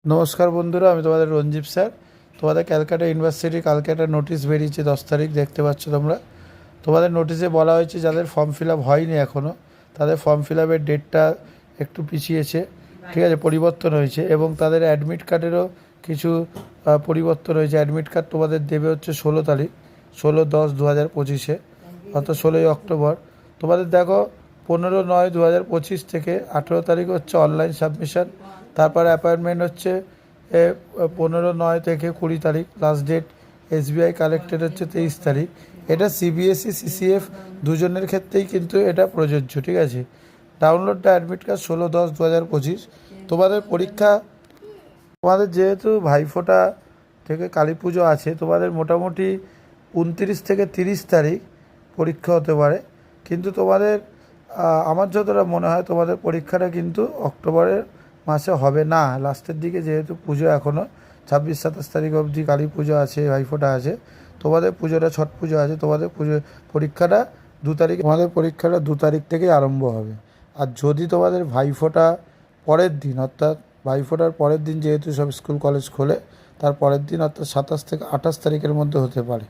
নমস্কার বন্ধুরা, আমি তোমাদের রঞ্জীব স্যার। তোমাদের ক্যালকাটা ইউনিভার্সিটি কালকে একটা নোটিশ বেরিয়েছে, 10 তারিখ, দেখতে পাচ্ছ তোমরা। তোমাদের নোটিশে বলা হয়েছে যাদের ফর্ম ফিল আপ হয়নি এখনও, তাদের ফর্ম ফিল আপের ডেটটা একটু পিছিয়েছে, ঠিক আছে, পরিবর্তন হয়েছে। এবং তাদের অ্যাডমিট কার্ডেরও কিছু পরিবর্তন হয়েছে। অ্যাডমিট কার্ড তোমাদের দেবে হচ্ছে 16 তারিখ, 16/10/2025, অর্থাৎ 16 অক্টোবর। তোমাদের দেখো, 15/9/2025 থেকে 18 তারিখ হচ্ছে অনলাইন সাবমিশন। তারপরে অ্যাপয়েন্টমেন্ট হচ্ছে 15/9 থেকে 20 তারিখ, লাস্ট ডেট। SBI কালেক্টেড হচ্ছে 23 তারিখ। এটা CBSE CCF দুজনের ক্ষেত্রেই কিন্তু এটা প্রযোজ্য, ঠিক আছে। Download the admit card 16/10/2025। তোমাদের পরীক্ষা, তোমাদের যেহেতু ভাইফোঁটা থেকে কালী পুজো আছে, তোমাদের মোটামুটি 29 থেকে 30 তারিখ পরীক্ষা হতে পারে। কিন্তু তোমাদের আমার যতটা মনে হয় তোমাদের পরীক্ষাটা কিন্তু অক্টোবরের মাসে হবে না, লাস্টের দিকে, যেহেতু পুজো এখনও 26-27 তারিখ অবধি কালী পুজো আছে, ভাইফোঁটা আছে। তোমাদের পুজোটা, ছট পুজো আছে, তোমাদের পুজো পরীক্ষাটা 2 তারিখ, তোমাদের পরীক্ষাটা 2 তারিখ থেকেই আরম্ভ হবে। আর যদি তোমাদের ভাইফোঁটা পরের দিন, অর্থাৎ ভাইফোঁটার পরের দিন, যেহেতু সব স্কুল কলেজ খোলে, তার পরের দিন অর্থাৎ 27 থেকে 28 তারিখের মধ্যে হতে পারে।